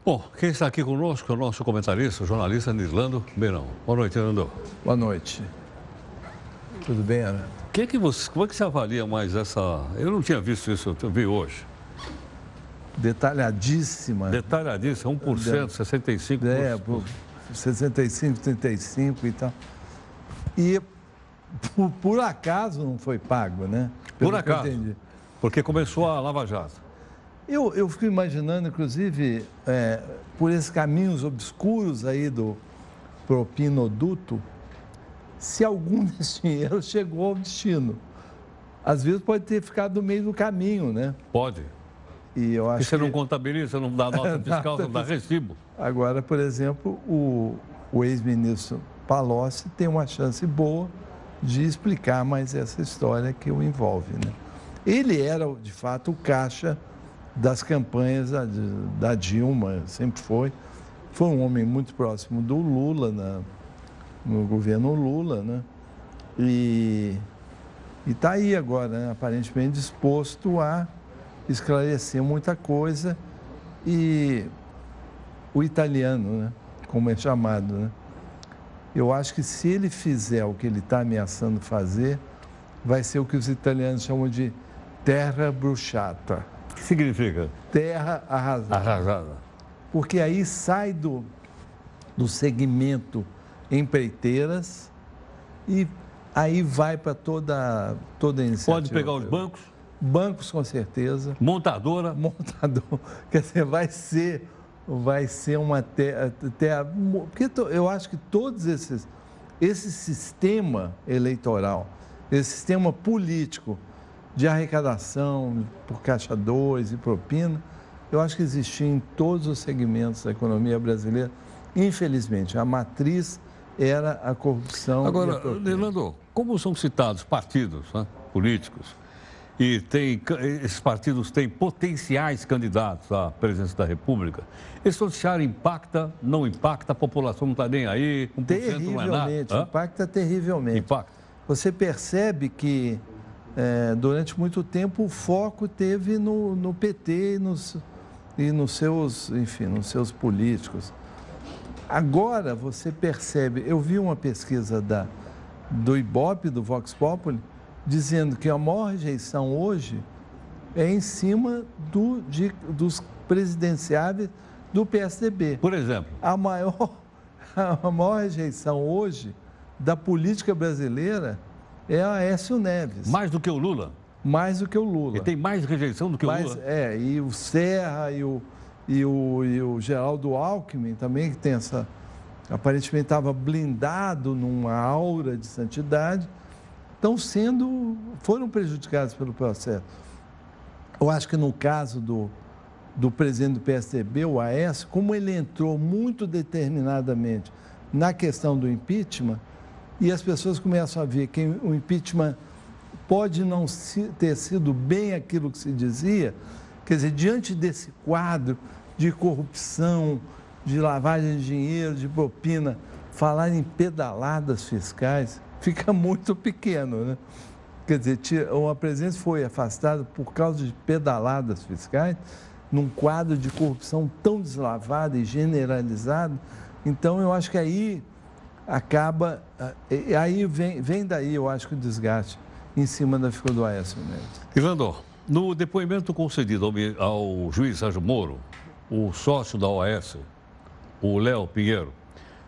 Bom, quem está aqui conosco é o nosso comentarista, o jornalista Nirlando Beirão. Boa noite, Nirlando. Boa noite. Tudo bem, Ana? Como é que você avalia mais essa... Eu não tinha visto isso, eu vi hoje. Detalhadíssima. Detalhadíssima, 1%, 65%. É, 65, 35 e tal. E por acaso não foi pago, né? Por acaso, porque começou a Lava Jato. Eu fico imaginando, inclusive, por esses caminhos obscuros aí do propinoduto, se algum desse dinheiro chegou ao destino. Às vezes pode ter ficado no meio do caminho, né? Pode. E eu acho que você não contabiliza, não dá nota fiscal, não dá recibo. Agora, por exemplo, o ex-ministro Palocci tem uma chance boa de explicar mais essa história que o envolve, né? Ele era, de fato, o caixa das campanhas da Dilma, sempre foi. Foi um homem muito próximo do Lula, no governo Lula, né? E está aí agora, né? Aparentemente disposto a esclarecer muita coisa. E o italiano, né? Como é chamado, né? Eu acho que se ele fizer o que ele está ameaçando fazer, vai ser o que os italianos chamam de terra bruciata. O que significa? Terra arrasada. Arrasada. Porque aí sai do segmento empreiteiras e aí vai para toda a iniciativa. Pode pegar os bancos? Bancos, com certeza. Montadora? Montador. Quer dizer, vai ser uma terra... Porque eu acho que todos esse sistema eleitoral, esse sistema político de arrecadação por Caixa 2 e propina, eu acho que existia em todos os segmentos da economia brasileira. Infelizmente, a matriz era a corrupção. Agora, Nirlando, como são citados partidos, né, políticos, e esses partidos têm potenciais candidatos à presidência da República, esse noticiário impacta, não impacta, a população não está nem aí, 1% não é nada. Impacta terrivelmente. Impacta. Você percebe que durante muito tempo o foco teve no PT e nos seus políticos. Agora você percebe, eu vi uma pesquisa do Ibope, do Vox Populi, dizendo que a maior rejeição hoje é em cima dos presidenciáveis do PSDB. Por exemplo? A maior rejeição hoje da política brasileira é a Aécio Neves. Mais do que o Lula? Mais do que o Lula. E tem mais rejeição do que o Lula? E o Serra e o Geraldo Alckmin também, que tem aparentemente estava blindado numa aura de santidade, foram prejudicados pelo processo. Eu acho que no caso do presidente do PSDB, o Aécio, como ele entrou muito determinadamente na questão do impeachment, e as pessoas começam a ver que o impeachment pode não ter sido bem aquilo que se dizia, quer dizer, diante desse quadro de corrupção, de lavagem de dinheiro, de propina, falar em pedaladas fiscais fica muito pequeno, né? Quer dizer, a presidência foi afastada por causa de pedaladas fiscais, num quadro de corrupção tão deslavado e generalizado. Então, eu acho que aí vem daí, eu acho que o desgaste em cima da figura do Aécio Neves. Nirlando, no depoimento concedido ao juiz Sérgio Moro, o sócio da OAS, o Léo Pinheiro,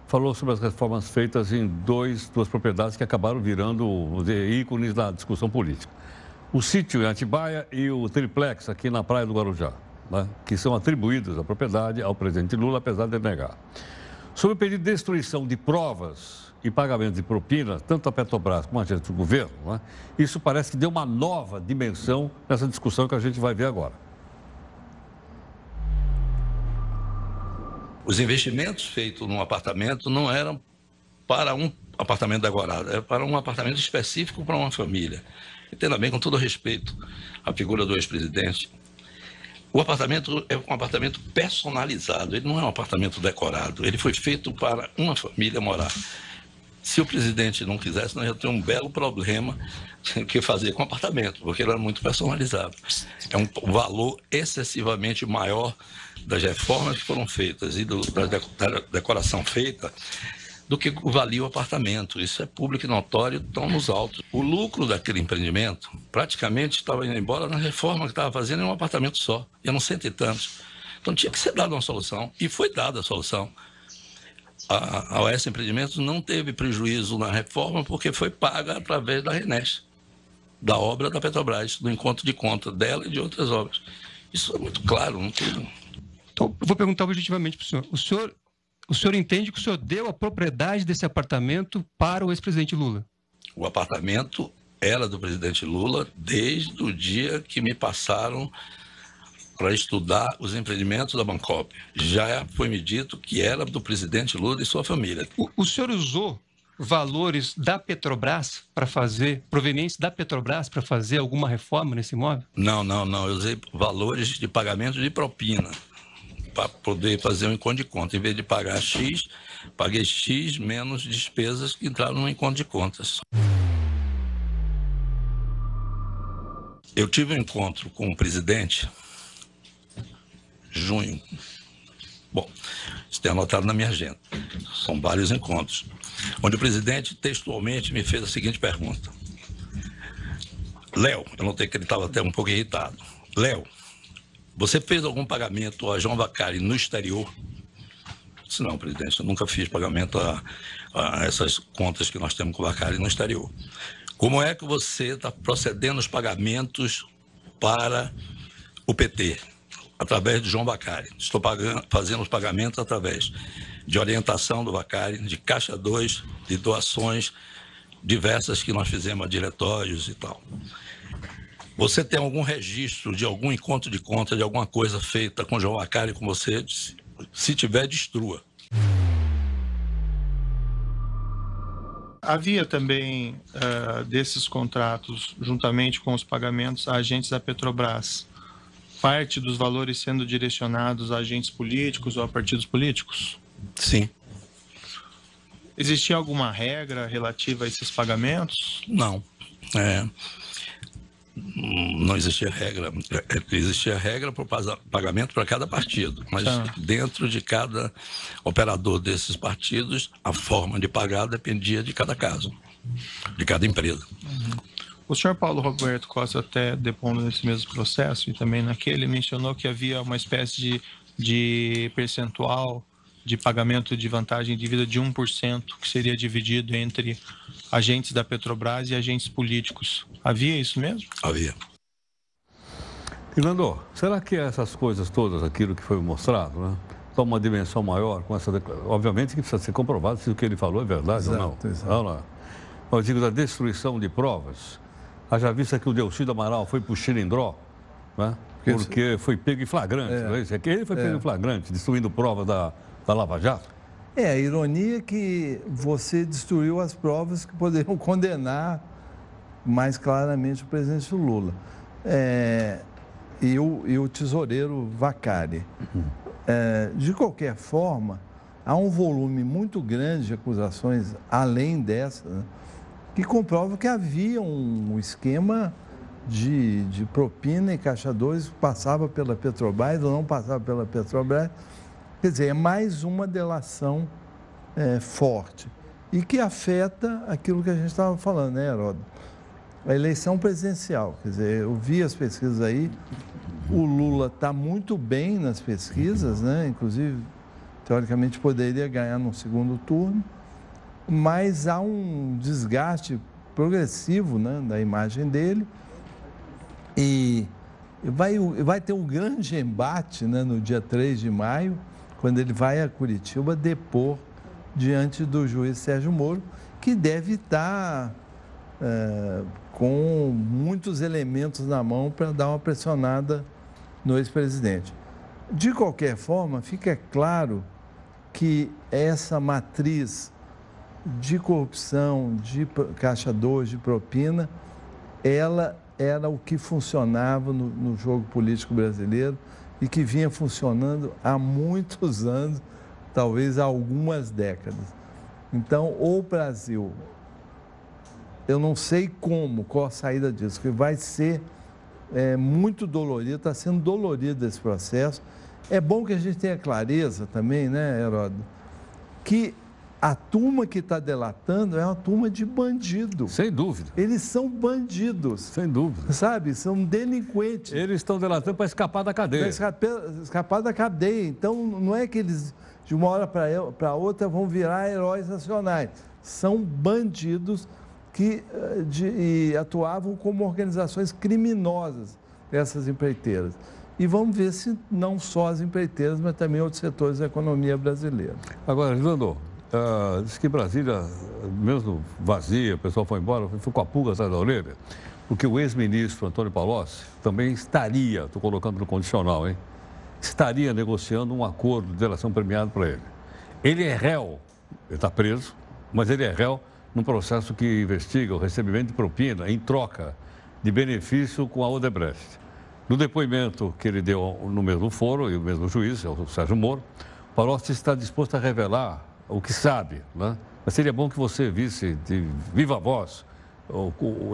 falou sobre as reformas feitas em duas propriedades que acabaram virando ícones da discussão política. O sítio em Atibaia e o triplex aqui na Praia do Guarujá, né, que são atribuídos à propriedade ao presidente Lula, apesar de negar. Sobre o pedido de destruição de provas e pagamento de propina, tanto a Petrobras como a agente do governo, né, isso parece que deu uma nova dimensão nessa discussão que a gente vai ver agora. Os investimentos feitos num apartamento não eram para um apartamento decorado, era para um apartamento específico para uma família. Entenda bem, com todo respeito à figura do ex-presidente, o apartamento é um apartamento personalizado, ele não é um apartamento decorado, ele foi feito para uma família morar. Se o presidente não quisesse, nós ia ter um belo problema que fazer com o apartamento, porque ele era muito personalizado. É um valor excessivamente maior das reformas que foram feitas e da decoração feita do que valia o apartamento. Isso é público e notório, estão nos autos. O lucro daquele empreendimento praticamente estava indo embora na reforma que estava fazendo em um apartamento só, e eram 100 e tantos. Então tinha que ser dada uma solução, e foi dada a solução. A OS Empreendimentos não teve prejuízo na reforma porque foi paga através da RENEST, da obra da Petrobras, do encontro de conta dela e de outras obras. Isso é muito claro. Não tem... Então, eu vou perguntar objetivamente para o senhor. O senhor entende que o senhor deu a propriedade desse apartamento para o ex-presidente Lula? O apartamento era do presidente Lula desde o dia que me passaram para estudar os empreendimentos da Bancop. Já foi me dito que era do presidente Lula e sua família. O senhor usou valores da Petrobras para fazer, provenientes da Petrobras para fazer alguma reforma nesse imóvel? Não. Eu usei valores de pagamento de propina para poder fazer um encontro de conta. Em vez de pagar X, paguei X menos despesas que entraram no encontro de contas. Eu tive um encontro com o presidente junho. Bom, isso tem anotado na minha agenda. São vários encontros, onde o presidente textualmente me fez a seguinte pergunta. Léo, eu notei que ele estava até um pouco irritado. Léo, você fez algum pagamento a João Vacari no exterior? Eu disse, não, presidente, eu nunca fiz pagamento a essas contas que nós temos com o Vacari no exterior. Como é que você está procedendo os pagamentos para o PT? Através de João Vacari. Estou fazendo os pagamentos através de orientação do Vacari, de Caixa 2, de doações diversas que nós fizemos a diretórios e tal. Você tem algum registro de algum encontro de conta, de alguma coisa feita com João Vacari com você? Se tiver, destrua. Havia também, desses contratos, juntamente com os pagamentos a agentes da Petrobras, parte dos valores sendo direcionados a agentes políticos ou a partidos políticos? Sim. Existia alguma regra relativa a esses pagamentos? Não. Não existia regra. Existia regra para o pagamento para cada partido, mas dentro de cada operador desses partidos, a forma de pagar dependia de cada caso, de cada empresa. O senhor Paulo Roberto Costa, até depondo nesse mesmo processo, e também naquele, mencionou que havia uma espécie de percentual de pagamento de vantagem de vida de 1%, que seria dividido entre agentes da Petrobras e agentes políticos. Havia isso mesmo? Havia. Fernando, será que essas coisas todas, aquilo que foi mostrado, né, toma uma dimensão maior com essa declaração? Obviamente que precisa ser comprovado se o que ele falou é verdade ou não. Exato. Eu digo da destruição de provas. Haja vista que o Delcídio Amaral foi para o Chilindró, né? Porque foi pego em flagrante. É que ele foi pego em flagrante, destruindo provas da Lava Jato. A ironia é que você destruiu as provas que poderiam condenar mais claramente o presidente Lula. E o tesoureiro Vacari. De qualquer forma, há um volume muito grande de acusações, além dessa, né, que comprova que havia um esquema de propina e Caixa 2 que passava pela Petrobras ou não passava pela Petrobras. Quer dizer, é mais uma delação forte e que afeta aquilo que a gente estava falando, né, Heródoto? A eleição presidencial. Quer dizer, eu vi as pesquisas aí, o Lula está muito bem nas pesquisas, né? Inclusive, teoricamente, poderia ganhar no segundo turno, mas há um desgaste progressivo, né, da imagem dele e vai ter um grande embate, né, no dia 3 de maio, quando ele vai a Curitiba depor diante do juiz Sérgio Moro, que deve estar com muitos elementos na mão para dar uma pressionada no ex-presidente. De qualquer forma, fica claro que essa matriz de corrupção, de Caixa 2, de propina, ela era o que funcionava no jogo político brasileiro e que vinha funcionando há muitos anos, talvez há algumas décadas. Então, o Brasil, eu não sei qual a saída disso, que vai ser muito dolorido, está sendo dolorido esse processo. É bom que a gente tenha clareza também, né, Heródoto, que a turma que está delatando é uma turma de bandido. Sem dúvida. Eles são bandidos. Sem dúvida. Sabe? São delinquentes. Eles estão delatando para escapar da cadeia. Para escapar da cadeia. Então, não é que eles, de uma hora para outra, vão virar heróis nacionais. São bandidos que atuavam como organizações criminosas, essas empreiteiras. E vamos ver se não só as empreiteiras, mas também outros setores da economia brasileira. Agora, Orlando, diz que Brasília, mesmo vazia, o pessoal foi embora, foi com a pulga atrás da orelha, porque o ex-ministro Antônio Palocci também estaria, estou colocando no condicional, hein? Estaria negociando um acordo de delação premiada para ele. Ele é réu, ele está preso, mas ele é réu num processo que investiga o recebimento de propina em troca de benefício com a Odebrecht. No depoimento que ele deu no mesmo foro, e o mesmo juiz, o Sérgio Moro, Palocci está disposto a revelar o que sabe, né? Mas seria bom que você visse de viva voz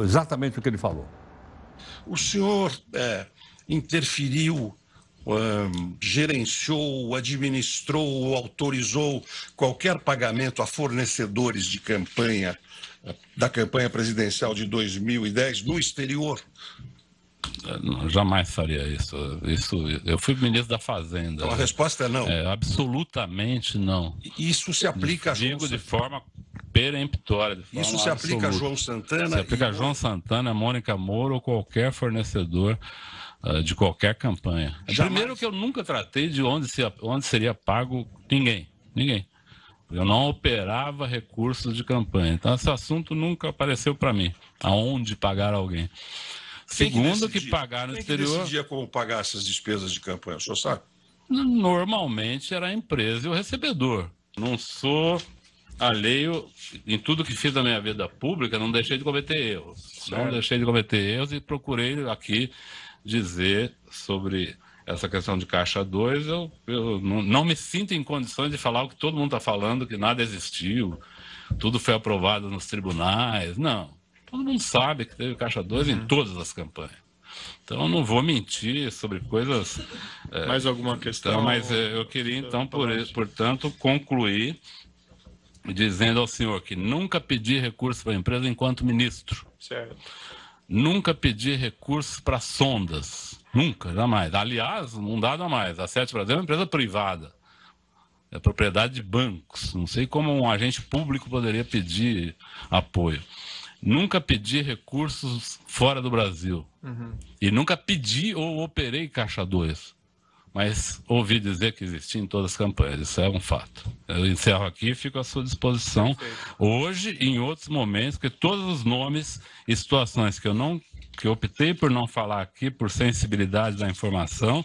exatamente o que ele falou. O senhor interferiu, gerenciou, administrou, autorizou qualquer pagamento a fornecedores de campanha, da campanha presidencial de 2010 no exterior? Eu jamais faria isso. Eu fui ministro da Fazenda. Então a resposta é não. Absolutamente não. Isso se aplica a João Santana. De forma peremptória. Isso se aplica a João Santana. Se aplica a João Santana, Mônica Moro ou qualquer fornecedor de qualquer campanha. Primeiro que eu nunca tratei de onde seria pago ninguém. Eu não operava recursos de campanha. Então esse assunto nunca apareceu para mim. Aonde pagar alguém. Segundo, que pagar no exterior... Quem decidia como pagar essas despesas de campanha, o senhor sabe? Normalmente era a empresa e o recebedor. Não sou alheio em tudo que fiz da minha vida pública, não deixei de cometer erros. Certo. Não deixei de cometer erros e procurei aqui dizer sobre essa questão de Caixa 2. Eu não me sinto em condições de falar o que todo mundo está falando, que nada existiu, tudo foi aprovado nos tribunais. Não. Todo mundo sabe que teve Caixa 2 em todas as campanhas. Então, eu não vou mentir sobre coisas... Mais alguma questão? Mas eu queria, então, portanto, concluir dizendo ao senhor que nunca pedi recursos para a empresa enquanto ministro. Certo. Nunca pedi recursos para sondas. Nunca, jamais. Aliás, não dá mais. A Sete Brasil é uma empresa privada. É propriedade de bancos. Não sei como um agente público poderia pedir apoio. Nunca pedi recursos fora do Brasil. E nunca pedi ou operei Caixa 2. Mas ouvi dizer que existia em todas as campanhas. Isso é um fato. Eu encerro aqui e fico à sua disposição. Hoje e em outros momentos, porque todos os nomes e situações que eu optei por não falar aqui, por sensibilidade da informação,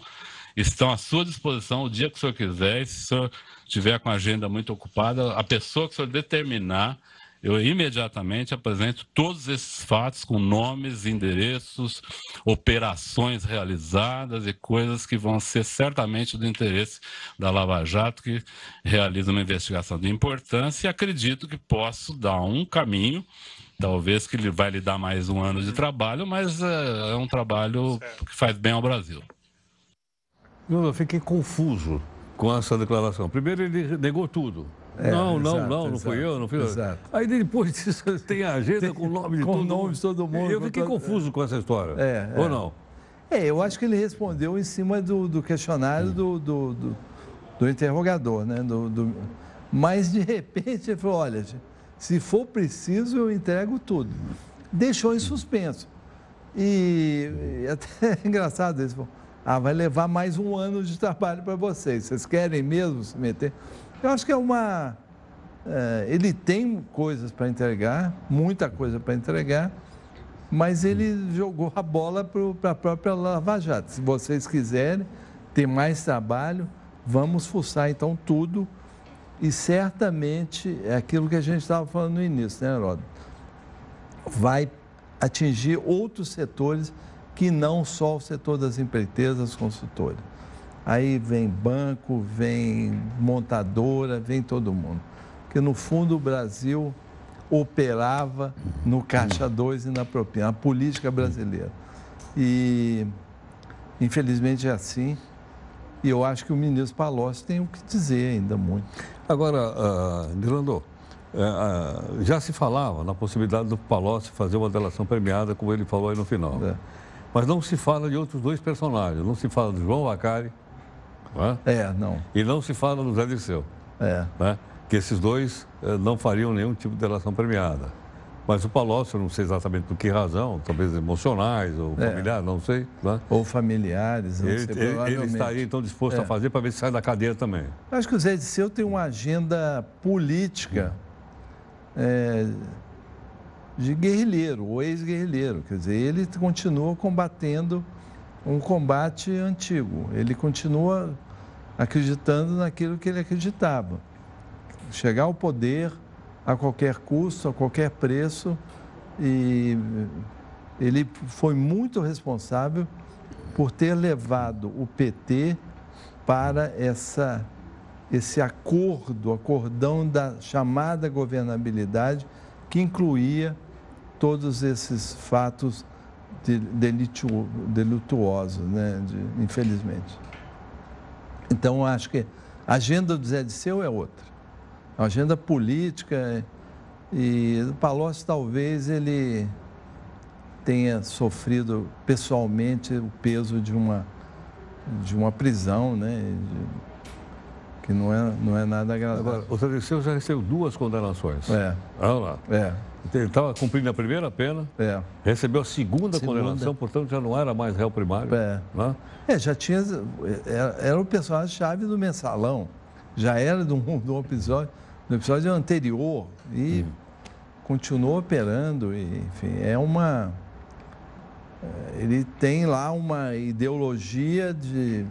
estão à sua disposição o dia que o senhor quiser. E se o senhor estiver com a agenda muito ocupada, a pessoa que o senhor determinar, eu imediatamente apresento todos esses fatos com nomes, endereços, operações realizadas e coisas que vão ser certamente do interesse da Lava Jato, que realiza uma investigação de importância, e acredito que posso dar um caminho, talvez que ele vai lhe dar mais um ano de trabalho, mas é um trabalho que faz bem ao Brasil. Eu fiquei confuso com essa declaração. Primeiro, ele negou tudo. Não fui eu, não fui eu. Exato. Aí depois disso tem a agenda com o nome de todo mundo. Com o nome de todo mundo. Eu fiquei confuso com essa história. Ou não? Eu acho que ele respondeu em cima do questionário do interrogador, né? Mas de repente ele falou, olha, se for preciso eu entrego tudo. Deixou em suspenso. E até é engraçado isso. Vai levar mais um ano de trabalho para vocês. Vocês querem mesmo se meter? Eu acho que ele tem coisas para entregar, muita coisa para entregar, mas ele jogou a bola para a própria Lava Jato. Se vocês quiserem ter mais trabalho, vamos fuçar então tudo. E certamente é aquilo que a gente estava falando no início, né, Heródoto? Vai atingir outros setores que não só o setor das empreiteiras, das consultoras. Aí vem banco, vem montadora, vem todo mundo. que, no fundo, o Brasil operava no Caixa 2 e na propina, a política brasileira. E, infelizmente, é assim. E eu acho que o ministro Palocci tem o que dizer ainda muito. Agora, Nirlando, já se falava na possibilidade do Palocci fazer uma delação premiada, como ele falou aí no final. Mas não se fala de outros dois personagens. Não se fala do João Vacari, não. E não se fala do Zé Dirceu. Né? Que esses dois não fariam nenhum tipo de delação premiada. Mas o Palocci, eu não sei exatamente por que razão, talvez emocionais ou familiares, não sei. Né? Ou familiares, não sei, provavelmente. Ele estaria, então, disposto a fazer para ver se sai da cadeia também. Acho que o Zé Dirceu tem uma agenda política de guerrilheiro, ou ex-guerrilheiro. Quer dizer, ele continua combatendo um combate antigo. Ele continua acreditando naquilo que ele acreditava. Chegar ao poder a qualquer custo, a qualquer preço, e ele foi muito responsável por ter levado o PT para esse acordão da chamada governabilidade, que incluía todos esses fatos delituosos, né, infelizmente. Então, acho que a agenda do Zé Dirceu é outra. A agenda política, e o Palocci talvez ele tenha sofrido pessoalmente o peso de uma prisão, né? Que não é nada agradável. Agora, o Zé Dirceu já recebeu 2 condenações. Olha lá. Ele estava cumprindo a primeira pena, recebeu a segunda condenação, portanto já não era mais réu primário. Né? Já tinha. Era o personagem-chave do Mensalão. Já era do episódio anterior e continuou operando. E, enfim, ele tem lá uma ideologia de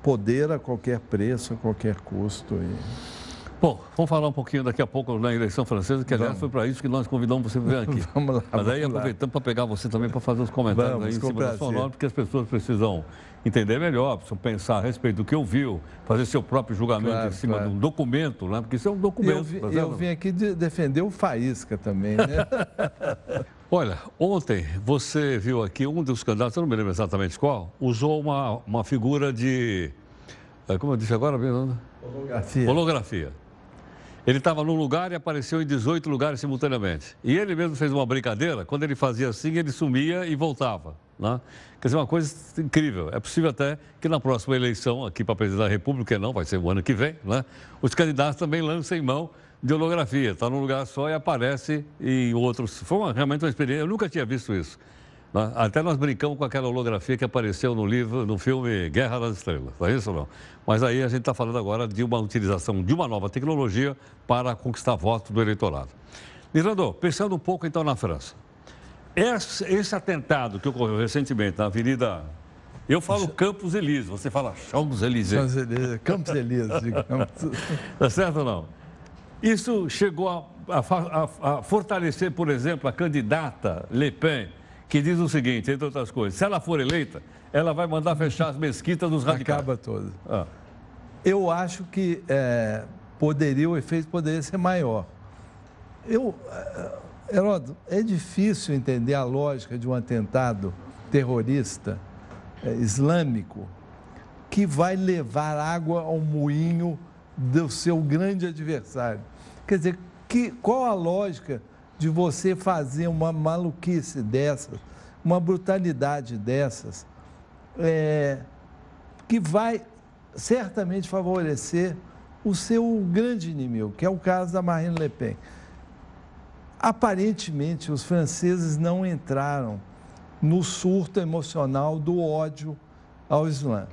poder a qualquer preço, a qualquer custo. Bom, vamos falar um pouquinho daqui a pouco na eleição francesa, que aliás foi para isso que nós convidamos você para vir aqui. Vamos lá. Mas aí aproveitamos para pegar você também para fazer os comentários aí em cima da sua nota, porque as pessoas precisam entender melhor, precisam pensar a respeito do que ouviu, fazer seu próprio julgamento em cima de um documento, né? Porque isso é um documento. Eu vim aqui defender o Faísca também, né? Olha, ontem você viu aqui um dos candidatos, eu não me lembro exatamente qual, usou uma figura de, como eu disse agora, holografia. Ele estava num lugar e apareceu em 18 lugares simultaneamente. E ele mesmo fez uma brincadeira, quando ele fazia assim, ele sumia e voltava. Né? Quer dizer, uma coisa incrível. É possível até que na próxima eleição, aqui para a presidência da República, não, vai ser o ano que vem, né? Os candidatos também lancem mão de holografia. Está num lugar só e aparece em outros. Foi realmente uma experiência, eu nunca tinha visto isso. Né? Até nós brincamos com aquela holografia que apareceu no filme Guerra das Estrelas, não é isso ou não? Mas aí a gente está falando agora de uma utilização de uma nova tecnologia para conquistar votos do eleitorado. Nirlando, pensando um pouco então na França. Esse atentado que ocorreu recentemente na Avenida... Eu falo Campos Elíseos, você fala Champs-Élysées. Campos Elíseos, digamos. Tá certo ou não? Isso chegou a fortalecer, por exemplo, a candidata Le Pen, que diz o seguinte, entre outras coisas, se ela for eleita, ela vai mandar fechar as mesquitas dos radicais. Acaba todo. Eu acho que o efeito poderia ser maior. Heródoto, é difícil entender a lógica de um atentado terrorista islâmico que vai levar água ao moinho do seu grande adversário. Quer dizer, qual a lógica de você fazer uma maluquice dessas, uma brutalidade dessas, que vai certamente favorecer o seu grande inimigo, que é o caso da Marine Le Pen. Aparentemente, os franceses não entraram no surto emocional do ódio ao Islã.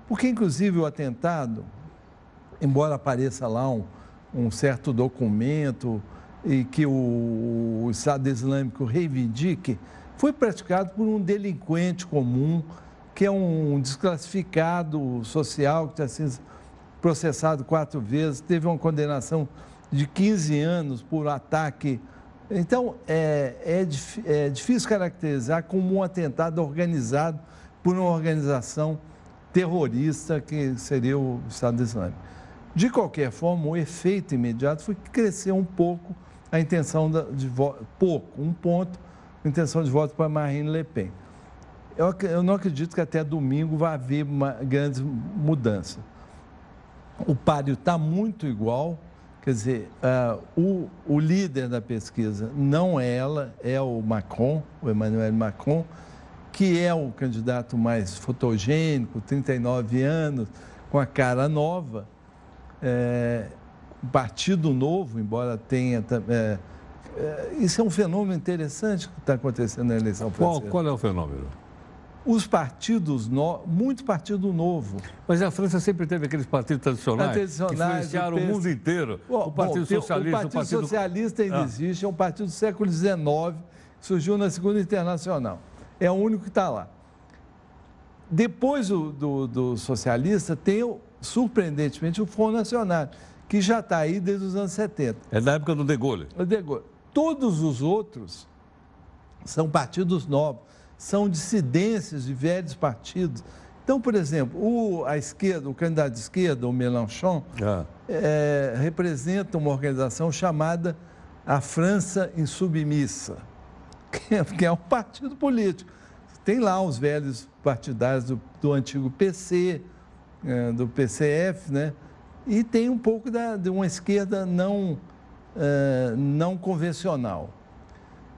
Porque, inclusive, o atentado, embora apareça lá um certo documento e que o Estado Islâmico reivindique, foi praticado por um delinquente comum, que é um desclassificado social, que está sendo processado 4 vezes, teve uma condenação de 15 anos por ataque. Então, é difícil caracterizar como um atentado organizado por uma organização terrorista, que seria o Estado Islâmico. De qualquer forma, o efeito imediato foi que cresceu um pouco a intenção de voto, um ponto, a intenção de voto para Marine Le Pen. Eu não acredito que até domingo vai haver uma grande mudança. O páreo está muito igual, quer dizer, o líder da pesquisa não é ela, é o Macron, o Emmanuel Macron, que é o candidato mais fotogênico, 39 anos, com a cara nova. Partido Novo, embora tenha... isso é um fenômeno interessante que está acontecendo na eleição francesa. Qual é o fenômeno? Os partidos, muito partido novo. Mas a França sempre teve aqueles partidos tradicionais que influenciaram o mundo inteiro. O Partido Socialista... O Partido Socialista ainda existe, é um partido do século XIX, que surgiu na Segunda Internacional. É o único que está lá. Depois do socialista, tem, surpreendentemente, o Front National, que já está aí desde os anos 70. É da época do De Gaulle. Todos os outros são partidos novos, são dissidências de velhos partidos. Então, por exemplo, a esquerda, o candidato de esquerda, o Mélenchon, representa uma organização chamada a França Insubmissa, que é um partido político. Tem lá os velhos partidários do antigo PC, do PCF, né? E tem um pouco de uma esquerda não convencional.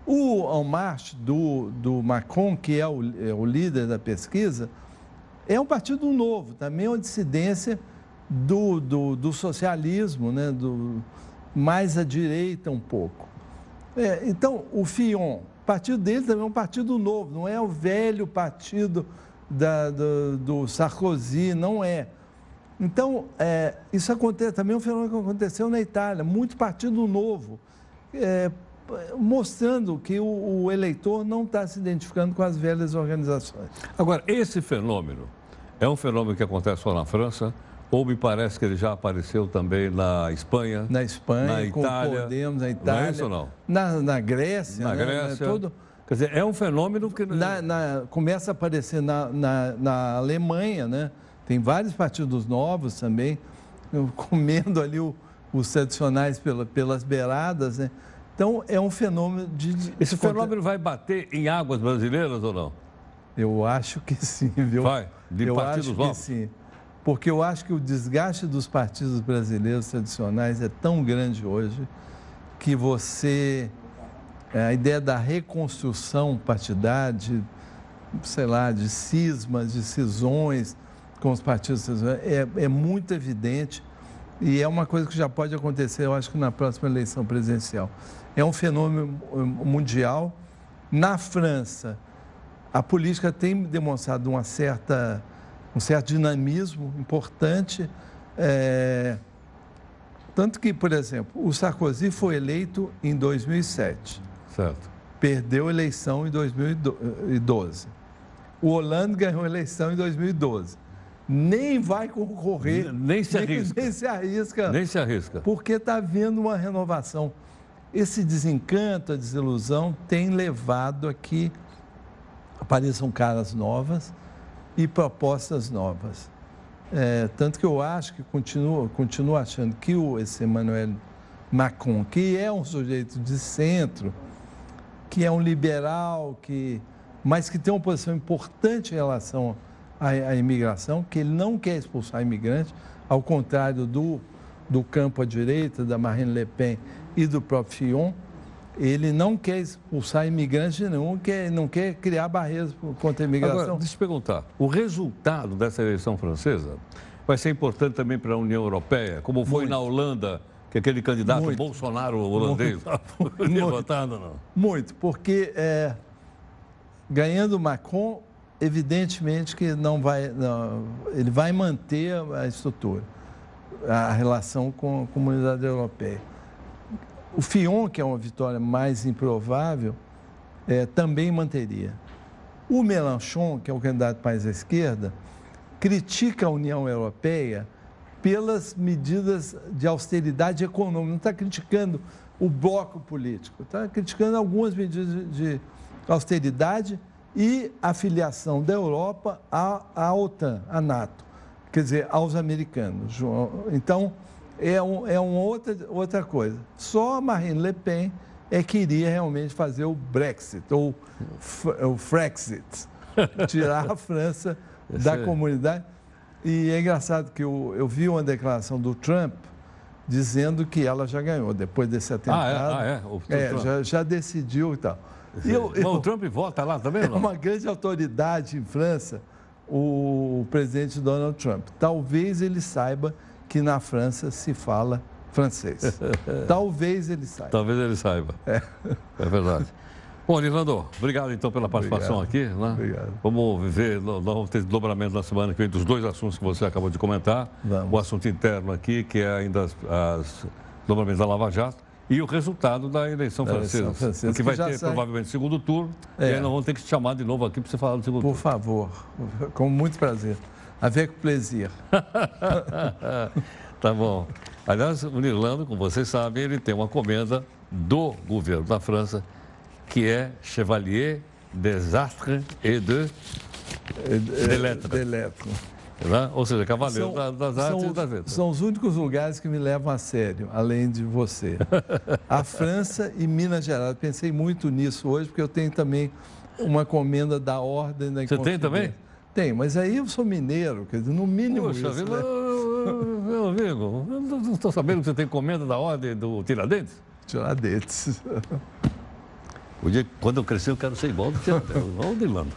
O En Marche do Macron, que é o líder da pesquisa, é um partido novo, também é uma dissidência do socialismo, né? Mais à direita um pouco. Então, o Fillon, o partido dele também é um partido novo, não é o velho partido do Sarkozy, não é. Então, isso acontece, também é um fenômeno que aconteceu na Itália, muito partido novo, mostrando que o eleitor não está se identificando com as velhas organizações. Agora, esse fenômeno é um fenômeno que acontece só na França, ou me parece que ele já apareceu também na Espanha? Na Espanha, na Itália, com Podemos, na Itália. Não é isso ou não? Na Grécia. Na Grécia. Quer dizer, é um fenômeno que... Começa a aparecer na Alemanha, né? Tem vários partidos novos também, comendo ali os tradicionais pelas beiradas, né? Então, é um fenômeno de... Esse fenômeno vai bater em águas brasileiras ou não? Eu acho que sim, viu? Vai? De partidos novos? Eu acho que sim. Porque eu acho que o desgaste dos partidos brasileiros tradicionais é tão grande hoje que a ideia da reconstrução partidária, de cismas, de cisões com os partidos tradicionais, é muito evidente e é uma coisa que já pode acontecer, eu acho que na próxima eleição presidencial. É um fenômeno mundial. Na França, a política tem demonstrado um certo dinamismo importante, tanto que, por exemplo, o Sarkozy foi eleito em 2007. Certo. Perdeu a eleição em 2012. O Hollande ganhou a eleição em 2012. Nem vai concorrer. Nem se arrisca. Nem se arrisca. Porque está havendo uma renovação. Esse desencanto, a desilusão, tem levado a que apareçam caras novas e propostas novas. Tanto que eu acho que continuo achando que esse Emmanuel Macron, que é um sujeito de centro, que é um liberal, mas que tem uma posição importante em relação à imigração, que ele não quer expulsar imigrantes, ao contrário do campo à direita, da Marine Le Pen e do próprio Fillon. Ele não quer expulsar imigrantes nenhum, não quer criar barreiras contra a imigração. Agora, deixa eu te perguntar, o resultado dessa eleição francesa vai ser importante também para a União Europeia, como foi na Holanda, que aquele candidato Bolsonaro holandês foi derrotado, não? Muito, porque ganhando Macron, evidentemente que ele vai manter a estrutura, a relação com a comunidade europeia. O Fillon, que é uma vitória mais improvável, também manteria. O Mélenchon, que é o candidato mais à esquerda, critica a União Europeia pelas medidas de austeridade econômica. Não está criticando o bloco político, está criticando algumas medidas de austeridade e a filiação da Europa à OTAN, à NATO. quer dizer, aos americanos. Então, é uma outra coisa. Só a Marine Le Pen é que iria realmente fazer o Brexit, ou o Frexit, tirar a França da comunidade. E é engraçado que eu vi uma declaração do Trump dizendo que ela já ganhou, depois desse atentado. Já decidiu e tal. Mas o Trump vota lá também, não? É uma grande autoridade em França, o presidente Donald Trump. Talvez ele saiba que na França se fala francês. Talvez ele saiba. Talvez ele saiba. É verdade. Bom, Orlando, obrigado então pela participação aqui. Né? Obrigado. Vamos ver, nós vamos ter desdobramento na semana que vem dos dois assuntos que você acabou de comentar. Vamos. O assunto interno aqui, que é ainda as desdobramentos da Lava Jato, e o resultado da eleição francesa. Que vai ter provavelmente segundo turno. E aí nós vamos ter que te chamar de novo aqui para você falar do segundo turno. Por favor, com muito prazer. Avec plaisir. Tá bom. Aliás, o Orlando, como vocês sabem, ele tem uma comenda do governo da França, que é Chevalier des Arts et des Lettres. Né? Ou seja, Cavaleiro das Artes e das Letras. São os únicos lugares que me levam a sério, além de você. A França e Minas Gerais. Pensei muito nisso hoje, porque eu tenho também uma comenda da Ordem da Inconfidência. Você tem também? Tem, mas aí eu sou mineiro, quer dizer, no mínimo Poxa, isso. Meu amigo, eu não estou sabendo que você tem comenda da Ordem do Tiradentes? Tiradentes. Quando eu crescer, eu quero ser igual ao Tiradentes, igual ao Orlando.